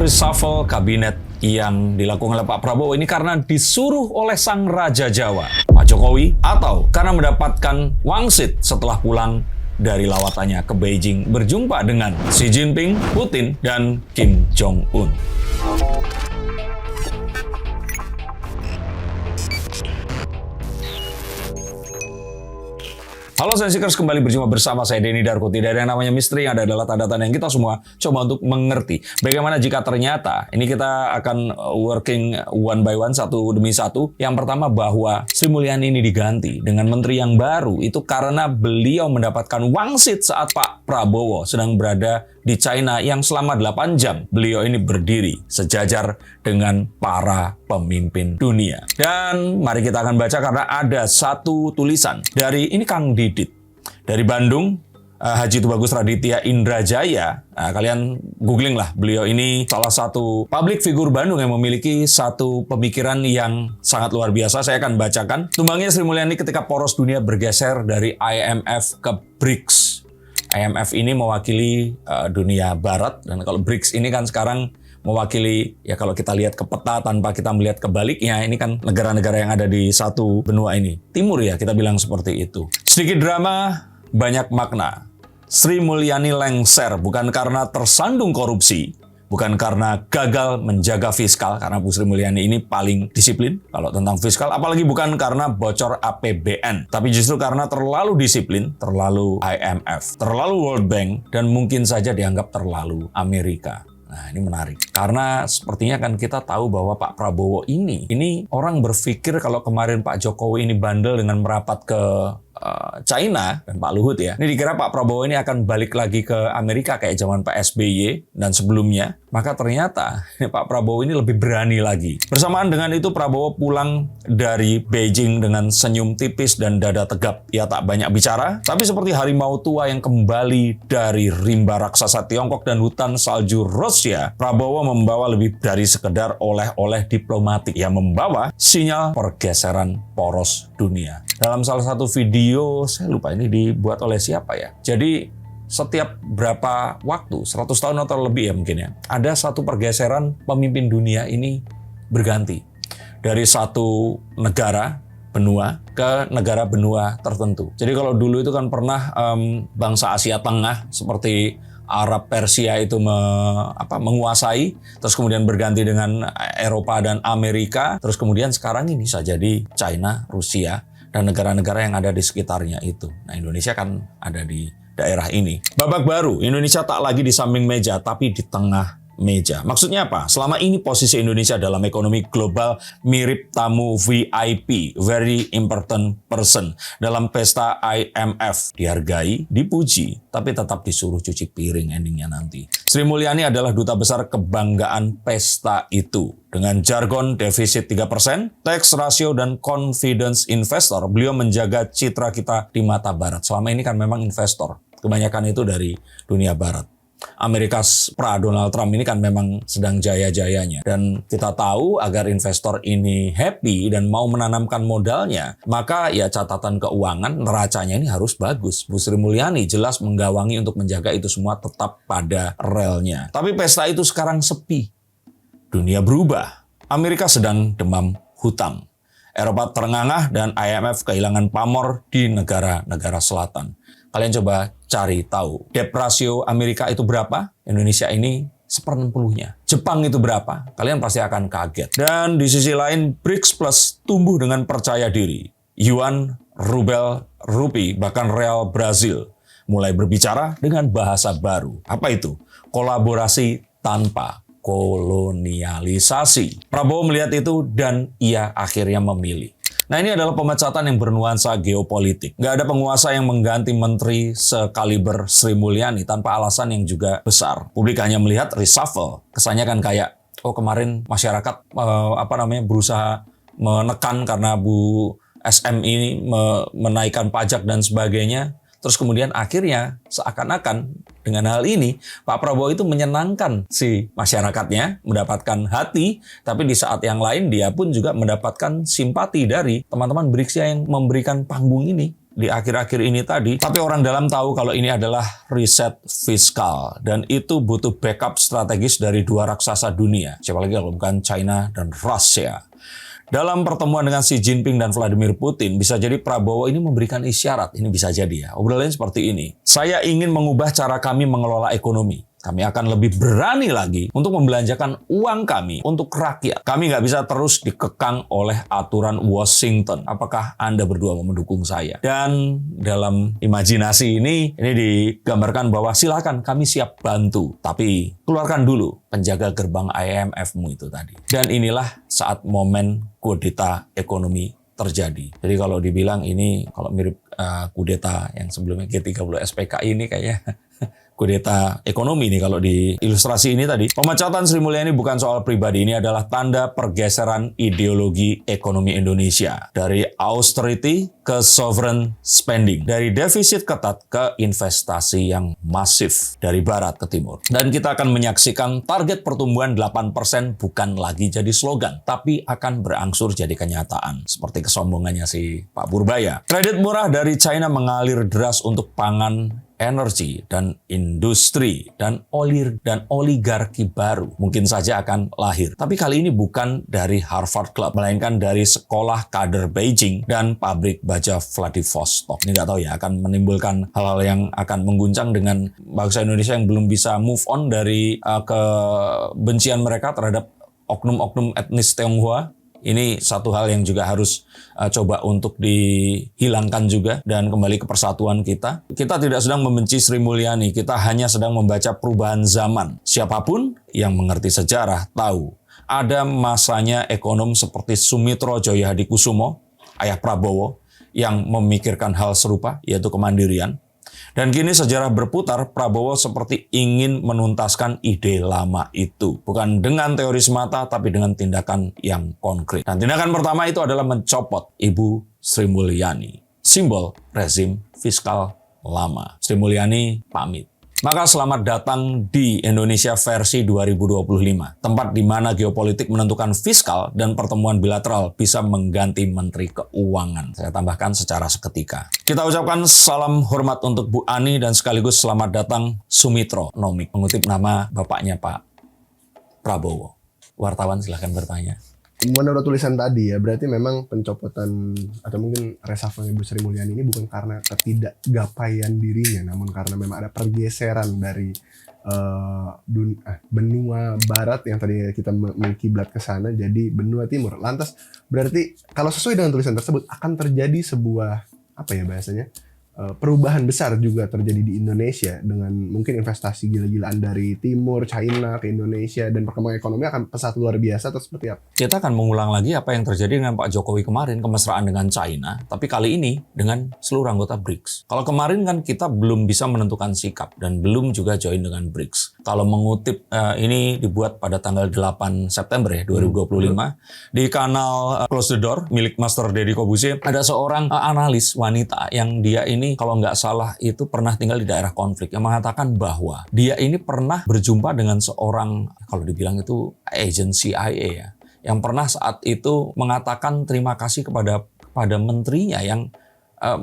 reshuffle kabinet yang dilakukan oleh Pak Prabowo ini karena disuruh oleh sang Raja Jawa, Pak Jokowi, atau karena mendapatkan wangsit setelah pulang dari lawatannya ke Beijing berjumpa dengan Xi Jinping, Putin, dan Kim Jong-un. Halo Sensikers, kembali berjumpa bersama saya Denny Darko. Tidak ada yang namanya misteri, yang ada adalah tanda-tanda yang kita semua coba untuk mengerti. Bagaimana jika ternyata, ini kita akan working one by one, satu demi satu. Yang pertama bahwa Sri Mulyani ini diganti dengan menteri yang baru, itu karena beliau mendapatkan wangsit saat Pak Prabowo sedang berada di China yang selama 8 jam beliau ini berdiri sejajar dengan para pemimpin dunia. Dan mari kita akan baca karena ada satu tulisan dari ini Kang Didit dari Bandung, Haji Tubagus Raditya Indrajaya. Nah, kalian googling lah, beliau ini salah satu public figure Bandung yang memiliki satu pemikiran yang sangat luar biasa. Saya akan bacakan. Tumbangnya Sri Mulyani ketika poros dunia bergeser dari IMF ke BRICS. IMF ini mewakili dunia barat, dan kalau BRICS ini kan sekarang mewakili, ya kalau kita lihat ke peta tanpa kita melihat kebaliknya, ini kan negara-negara yang ada di satu benua ini. Timur ya, kita bilang seperti itu. Sedikit drama, banyak makna. Sri Mulyani lengser bukan karena tersandung korupsi, bukan karena gagal menjaga fiskal, karena Bu Sri Mulyani ini paling disiplin kalau tentang fiskal, apalagi bukan karena bocor APBN, tapi justru karena terlalu disiplin, terlalu IMF, terlalu World Bank, dan mungkin saja dianggap terlalu Amerika. Nah, ini menarik. Karena sepertinya kan kita tahu bahwa Pak Prabowo ini orang berpikir kalau kemarin Pak Jokowi ini bandel dengan merapat ke China dan Pak Luhut ya. Ini dikira Pak Prabowo ini akan balik lagi ke Amerika kayak zaman Pak SBY dan sebelumnya. Maka ternyata Pak Prabowo ini lebih berani lagi. Bersamaan dengan itu Prabowo pulang dari Beijing dengan senyum tipis dan dada tegap. Ia tak banyak bicara, tapi seperti harimau tua yang kembali dari rimba raksasa Tiongkok dan hutan salju Rusia, Prabowo membawa lebih dari sekedar oleh-oleh diplomatik. Ia membawa sinyal pergeseran poros dunia. Dalam salah satu video, saya lupa ini dibuat oleh siapa ya. Jadi setiap berapa waktu, 100 tahun atau lebih ya mungkin ya, ada satu pergeseran pemimpin dunia ini berganti. Dari satu negara benua ke negara benua tertentu. Jadi kalau dulu itu kan pernah bangsa Asia Tengah seperti Arab Persia itu menguasai, terus kemudian berganti dengan Eropa dan Amerika, terus kemudian sekarang ini bisa jadi China, Rusia, dan negara-negara yang ada di sekitarnya itu. Nah, Indonesia kan ada di daerah ini. Babak baru, Indonesia tak lagi di samping meja, tapi di tengah meja. Maksudnya apa? Selama ini posisi Indonesia dalam ekonomi global mirip tamu VIP, very important person, dalam pesta IMF. Dihargai, dipuji, tapi tetap disuruh cuci piring endingnya nanti. Sri Mulyani adalah duta besar kebanggaan pesta itu. Dengan jargon defisit 3%, tax ratio, dan confidence investor, beliau menjaga citra kita di mata barat. Selama ini kan memang investor. Kebanyakan itu dari dunia barat. Amerika pra Donald Trump ini kan memang sedang jaya-jayanya. Dan kita tahu agar investor ini happy dan mau menanamkan modalnya, maka ya catatan keuangan neracanya ini harus bagus. Bu Sri Mulyani jelas menggawangi untuk menjaga itu semua tetap pada relnya. Tapi pesta itu sekarang sepi. Dunia berubah. Amerika sedang demam hutang. Eropa terengah dan IMF kehilangan pamor di negara-negara selatan. Kalian coba cari tahu, debt ratio Amerika itu berapa? Indonesia ini 1/60-nya. Jepang itu berapa? Kalian pasti akan kaget. Dan di sisi lain, BRICS Plus tumbuh dengan percaya diri. Yuan, rubel, rupiah, bahkan real Brazil mulai berbicara dengan bahasa baru. Apa itu? Kolaborasi tanpa kolonialisasi. Prabowo melihat itu dan ia akhirnya memilih. Nah, ini adalah pemecatan yang bernuansa geopolitik. Nggak ada penguasa yang mengganti menteri sekaliber Sri Mulyani tanpa alasan yang juga besar. Publik hanya melihat reshuffle. Kesannya kan kayak, oh kemarin masyarakat berusaha menekan karena Bu SM ini menaikkan pajak dan sebagainya. Terus kemudian akhirnya seakan-akan dengan hal ini Pak Prabowo itu menyenangkan si masyarakatnya, mendapatkan hati, tapi di saat yang lain dia pun juga mendapatkan simpati dari teman-teman BRICS yang memberikan panggung ini. di akhir-akhir ini tadi. Tapi orang dalam tahu kalau ini adalah reset fiskal. Dan itu butuh backup strategis dari dua raksasa dunia. Siapa lagi kalau bukan China dan Rusia. Dalam pertemuan dengan Xi Jinping dan Vladimir Putin, bisa jadi Prabowo ini memberikan isyarat. Ini bisa jadi ya. Obrolannya seperti ini. Saya ingin mengubah cara kami mengelola ekonomi. Kami akan lebih berani lagi untuk membelanjakan uang kami untuk rakyat. Kami nggak bisa terus dikekang oleh aturan Washington. Apakah Anda berdua mau mendukung saya? Dan dalam imajinasi ini digambarkan bahwa silakan kami siap bantu. Tapi keluarkan dulu penjaga gerbang IMF-mu itu tadi. Dan inilah saat momen kudeta ekonomi terjadi. Jadi kalau dibilang ini kalau mirip kudeta yang sebelumnya G30 SPKI ini kayaknya kudeta ekonomi nih kalau di ilustrasi ini tadi. Pemecatan Sri Mulyani bukan soal pribadi, ini adalah tanda pergeseran ideologi ekonomi Indonesia. Dari austerity ke sovereign spending. Dari defisit ketat ke investasi yang masif dari barat ke timur. Dan kita akan menyaksikan target pertumbuhan 8% bukan lagi jadi slogan, tapi akan berangsur jadi kenyataan. Seperti kesombongannya si Pak Purbaya. Kredit murah dari China mengalir deras untuk pangan, energi dan industri dan oligarki baru mungkin saja akan lahir. Tapi kali ini bukan dari Harvard Club, melainkan dari sekolah kader Beijing dan pabrik baja Vladivostok. Ini nggak tahu ya, akan menimbulkan hal-hal yang akan mengguncang dengan bangsa Indonesia yang belum bisa move on dari kebencian mereka terhadap oknum-oknum etnis Tionghoa. Ini satu hal yang juga harus coba untuk dihilangkan juga dan kembali ke persatuan kita. Kita tidak sedang membenci Sri Mulyani, kita hanya sedang membaca perubahan zaman. Siapapun yang mengerti sejarah tahu ada masanya ekonom seperti Sumitro Djayahadikusumo, ayah Prabowo, yang memikirkan hal serupa, yaitu kemandirian. Dan kini sejarah berputar, Prabowo seperti ingin menuntaskan ide lama itu. Bukan dengan teori semata, tapi dengan tindakan yang konkret. Dan tindakan pertama itu adalah mencopot Ibu Sri Mulyani. Simbol rezim fiskal lama. Sri Mulyani pamit. Maka selamat datang di Indonesia versi 2025. Tempat di mana geopolitik menentukan fiskal dan pertemuan bilateral bisa mengganti Menteri Keuangan. Saya tambahkan secara seketika. Kita ucapkan salam hormat untuk Bu Ani dan sekaligus selamat datang Sumitro Nomik. Mengutip nama bapaknya Pak Prabowo. Wartawan silahkan bertanya. Menurut tulisan tadi ya, berarti memang pencopotan atau mungkin reshuffle Ibu Sri Mulyani ini bukan karena ketidakgapaian dirinya, namun karena memang ada pergeseran dari benua barat yang tadi kita mengkiblat ke sana jadi benua timur. Lantas berarti kalau sesuai dengan tulisan tersebut akan terjadi sebuah perubahan besar juga terjadi di Indonesia dengan mungkin investasi gila-gilaan dari timur, China ke Indonesia dan perkembangan ekonomi akan pesat luar biasa atau seperti apa? Kita akan mengulang lagi apa yang terjadi dengan Pak Jokowi kemarin, kemesraan dengan China, tapi kali ini dengan seluruh anggota BRICS. Kalau kemarin kan kita belum bisa menentukan sikap dan belum juga join dengan BRICS. Kalau mengutip ini dibuat pada tanggal 8 September ya 2025 di kanal Close the Door milik Master Deddy Corbuzier, ada seorang analis wanita yang dia ini kalau nggak salah itu pernah tinggal di daerah konflik yang mengatakan bahwa dia ini pernah berjumpa dengan seorang kalau dibilang itu agent CIA ya, yang pernah saat itu mengatakan terima kasih kepada menterinya yang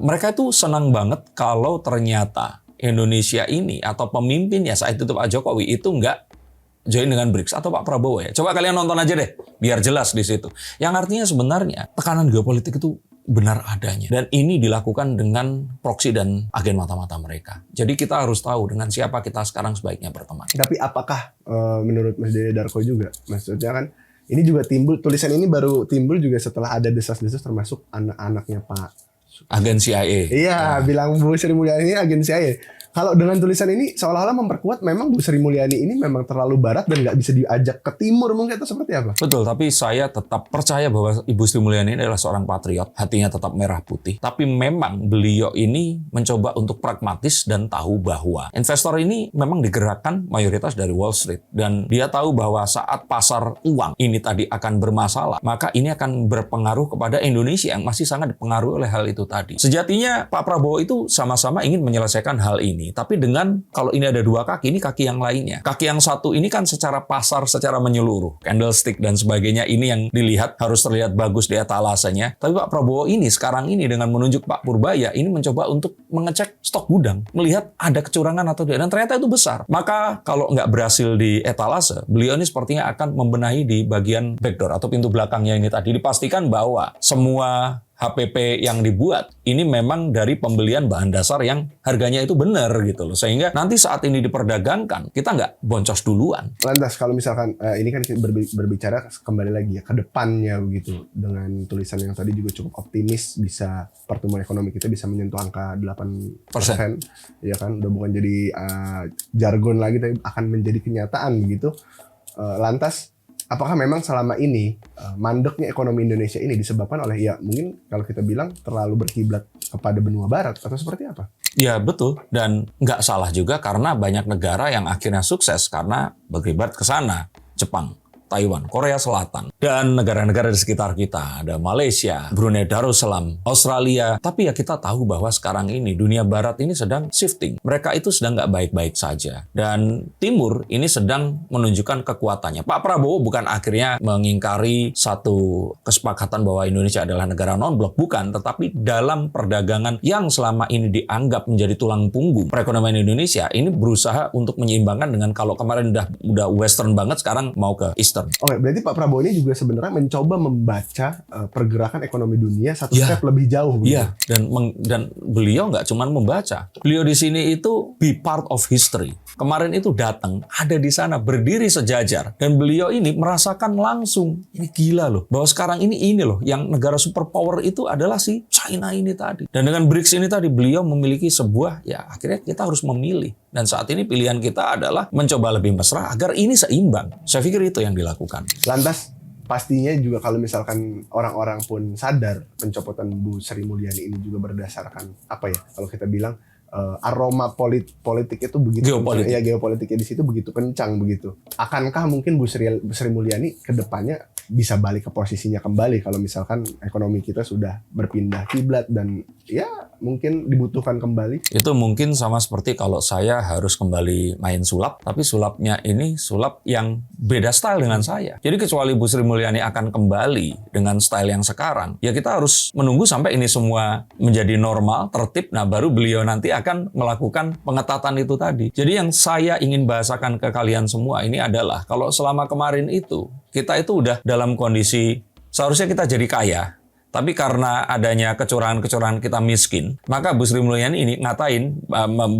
mereka itu senang banget kalau ternyata Indonesia ini atau pemimpinnya saat itu Pak Jokowi itu nggak join dengan BRICS atau Pak Prabowo ya. Coba kalian nonton aja deh, biar jelas di situ. Yang artinya sebenarnya tekanan geopolitik itu benar adanya. Dan ini dilakukan dengan proksi dan agen mata-mata mereka. Jadi kita harus tahu dengan siapa kita sekarang sebaiknya berteman. Tapi apakah menurut Mas Dede Darko juga, maksudnya kan ini juga timbul, tulisan ini baru timbul juga setelah ada desas-desus termasuk anak-anaknya Pak agen CIA. Iya, bilang Bu Sri Mulyani ini agen CIA. Kalau dengan tulisan ini seolah-olah memperkuat memang Bu Sri Mulyani ini memang terlalu barat dan nggak bisa diajak ke timur mungkin atau seperti apa? Betul, tapi saya tetap percaya bahwa Ibu Sri Mulyani ini adalah seorang patriot, hatinya tetap merah putih. Tapi memang beliau ini mencoba untuk pragmatis dan tahu bahwa investor ini memang digerakkan mayoritas dari Wall Street. Dan dia tahu bahwa saat pasar uang ini tadi akan bermasalah, maka ini akan berpengaruh kepada Indonesia yang masih sangat dipengaruhi oleh hal itu tadi. Sejatinya Pak Prabowo itu sama-sama ingin menyelesaikan hal ini. ini. Tapi dengan kalau ini ada dua kaki, ini kaki yang lainnya. Kaki yang satu ini kan secara pasar, secara menyeluruh. Candlestick dan sebagainya ini yang dilihat harus terlihat bagus di etalasenya. Tapi Pak Prabowo ini sekarang ini dengan menunjuk Pak Purbaya ini mencoba untuk mengecek stok gudang. Melihat ada kecurangan atau tidak. Dan ternyata itu besar. Maka kalau nggak berhasil di etalase, beliau ini sepertinya akan membenahi di bagian backdoor atau pintu belakangnya ini tadi. Dipastikan bahwa semua HPP yang dibuat ini memang dari pembelian bahan dasar yang harganya itu benar gitu loh. Sehingga nanti saat ini diperdagangkan, kita nggak boncos duluan. Lantas kalau misalkan ini kan berbicara kembali lagi ya ke depannya begitu, dengan tulisan yang tadi juga cukup optimis, bisa pertumbuhan ekonomi kita bisa menyentuh angka 8%. Ya kan, udah bukan jadi jargon lagi, tapi akan menjadi kenyataan begitu. Lantas apakah memang selama ini mandeknya ekonomi Indonesia ini disebabkan oleh, ya mungkin kalau kita bilang terlalu berkiblat kepada benua barat, atau seperti apa? Ya betul, dan nggak salah juga karena banyak negara yang akhirnya sukses karena berkiblat ke sana. Jepang, Taiwan, Korea Selatan, dan negara-negara di sekitar kita. Ada Malaysia, Brunei Darussalam, Australia. Tapi ya kita tahu bahwa sekarang ini dunia barat ini sedang shifting. Mereka itu sedang nggak baik-baik saja. Dan timur ini sedang menunjukkan kekuatannya. Pak Prabowo bukan akhirnya mengingkari satu kesepakatan bahwa Indonesia adalah negara non-blok. Bukan, tetapi dalam perdagangan yang selama ini dianggap menjadi tulang punggung perekonomian Indonesia, ini berusaha untuk menyeimbangkan dengan kalau kemarin udah western banget, sekarang mau ke eastern. Oke, berarti Pak Prabowo ini juga sebenarnya mencoba membaca pergerakan ekonomi dunia satu step lebih jauh. Iya, dan beliau nggak cuma membaca. Beliau di sini itu be part of history. Kemarin itu datang, ada di sana, berdiri sejajar. Dan beliau ini merasakan langsung, ini gila loh, bahwa sekarang ini loh, yang negara superpower itu adalah si China ini tadi. Dan dengan BRICS ini tadi, beliau memiliki sebuah, ya akhirnya kita harus memilih. Dan saat ini pilihan kita adalah mencoba lebih mesra agar ini seimbang. Saya pikir itu yang dilakukan. Lantas pastinya juga kalau misalkan orang-orang pun sadar pencopotan Bu Sri Mulyani ini juga berdasarkan apa ya? Kalau kita bilang aroma politik itu begitu Geopolitik. kencang, ya geopolitiknya di situ begitu kencang begitu. Akankah mungkin Bu Sri Mulyani ke depannya bisa balik ke posisinya kembali kalau misalkan ekonomi kita sudah berpindah kiblat dan ya mungkin dibutuhkan kembali? Itu mungkin sama seperti kalau saya harus kembali main sulap, tapi sulapnya ini sulap yang beda style dengan saya. Jadi kecuali Bu Sri Mulyani akan kembali dengan style yang sekarang, ya kita harus menunggu sampai ini semua menjadi normal, tertib, nah baru beliau nanti akan melakukan pengetatan itu tadi. Jadi yang saya ingin bahasakan ke kalian semua ini adalah, kalau selama kemarin itu, kita itu udah dalam kondisi, seharusnya kita jadi kaya, tapi karena adanya kecurangan-kecurangan kita miskin, maka Bu Sri Mulyani ini ngatain,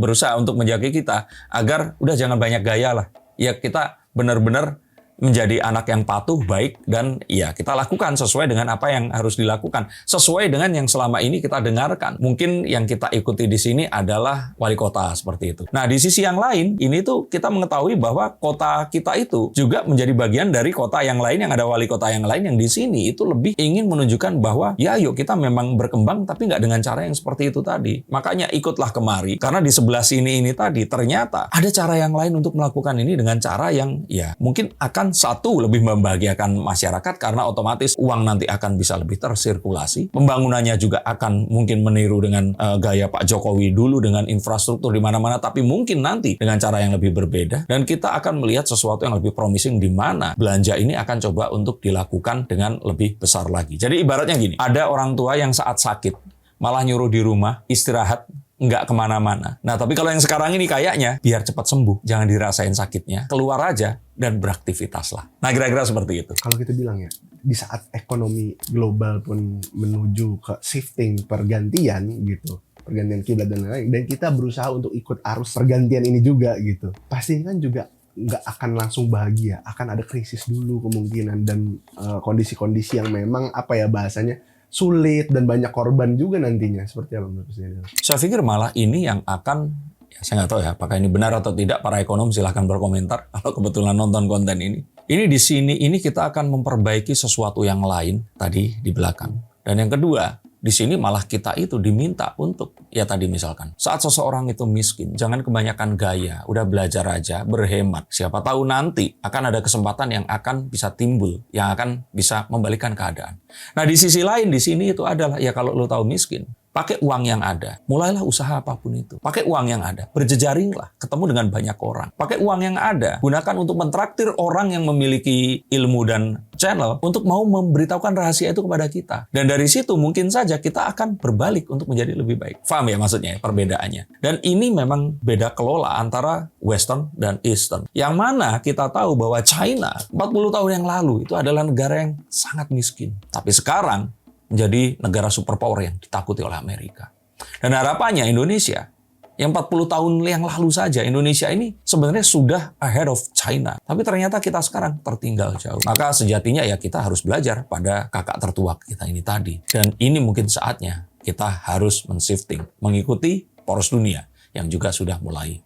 berusaha untuk menjaga kita agar udah jangan banyak gaya lah. Ya kita benar-benar menjadi anak yang patuh, baik, dan ya kita lakukan sesuai dengan apa yang harus dilakukan. Sesuai dengan yang selama ini kita dengarkan. Mungkin yang kita ikuti di sini adalah wali kota seperti itu. Nah di sisi yang lain, ini tuh kita mengetahui bahwa kota kita itu juga menjadi bagian dari kota yang lain, yang ada wali kota yang lain yang di sini itu lebih ingin menunjukkan bahwa ya yuk kita memang berkembang tapi nggak dengan cara yang seperti itu tadi. Makanya ikutlah kemari, karena di sebelah sini ini tadi ternyata ada cara yang lain untuk melakukan ini dengan cara yang ya mungkin akan satu, lebih membahagiakan masyarakat karena otomatis uang nanti akan bisa lebih tersirkulasi. Pembangunannya juga akan mungkin meniru dengan gaya Pak Jokowi dulu dengan infrastruktur di mana-mana, tapi mungkin nanti dengan cara yang lebih berbeda. Dan kita akan melihat sesuatu yang lebih promising di mana belanja ini akan coba untuk dilakukan dengan lebih besar lagi. Jadi ibaratnya gini, ada orang tua yang saat sakit malah nyuruh di rumah istirahat, nggak kemana-mana. Nah, tapi kalau yang sekarang ini kayaknya biar cepat sembuh, jangan dirasain sakitnya, keluar aja dan beraktivitas lah. Nah, kira-kira seperti itu. Kalau kita bilang ya, di saat ekonomi global pun menuju ke shifting pergantian gitu, pergantian kiblat dan lain-lain, dan kita berusaha untuk ikut arus pergantian ini juga gitu, pasti kan juga nggak akan langsung bahagia, akan ada krisis dulu kemungkinan dan kondisi-kondisi yang memang apa ya bahasanya sulit dan banyak korban juga nantinya. Seperti apa menurut Presiden? Saya pikir malah ini yang akan, ya saya nggak tahu ya apakah ini benar atau tidak, para ekonom silahkan berkomentar kalau kebetulan nonton konten ini. Ini di sini ini kita akan memperbaiki sesuatu yang lain tadi di belakang. Dan yang kedua, di sini malah kita itu diminta untuk, ya tadi misalkan, saat seseorang itu miskin, jangan kebanyakan gaya, udah belajar aja, berhemat. Siapa tahu nanti akan ada kesempatan yang akan bisa timbul, yang akan bisa membalikan keadaan. Nah di sisi lain di sini itu adalah, ya kalau lo tahu miskin, Pakai uang yang ada. Mulailah usaha apapun itu. Pakai uang yang ada. Berjejaringlah. Ketemu dengan banyak orang. Pakai uang yang ada. Gunakan untuk mentraktir orang yang memiliki ilmu dan channel untuk mau memberitahukan rahasia itu kepada kita. Dan dari situ mungkin saja kita akan berbalik untuk menjadi lebih baik. Paham ya maksudnya perbedaannya? Dan ini memang beda kelola antara Western dan Eastern. Yang mana kita tahu bahwa China 40 tahun yang lalu itu adalah negara yang sangat miskin. Tapi sekarang menjadi negara superpower yang ditakuti oleh Amerika. Dan harapannya Indonesia, yang 40 tahun yang lalu saja, Indonesia ini sebenarnya sudah ahead of China. Tapi ternyata kita sekarang tertinggal jauh. Maka sejatinya ya kita harus belajar pada kakak tertua kita ini tadi. Dan ini mungkin saatnya kita harus men-shifting, mengikuti poros dunia yang juga sudah mulai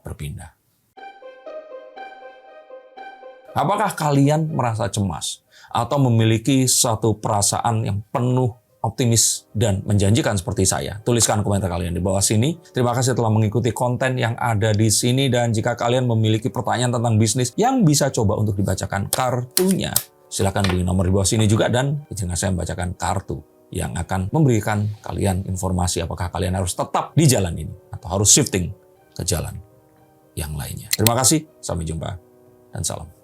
berpindah. Apakah kalian merasa cemas atau memiliki suatu perasaan yang penuh optimis dan menjanjikan seperti saya? Tuliskan komentar kalian di bawah sini. Terima kasih telah mengikuti konten yang ada di sini, dan jika kalian memiliki pertanyaan tentang bisnis yang bisa coba untuk dibacakan kartunya, silakan di nomor di bawah sini juga, dan izinkan saya membacakan kartu yang akan memberikan kalian informasi apakah kalian harus tetap di jalan ini atau harus shifting ke jalan yang lainnya. Terima kasih, sampai jumpa dan salam.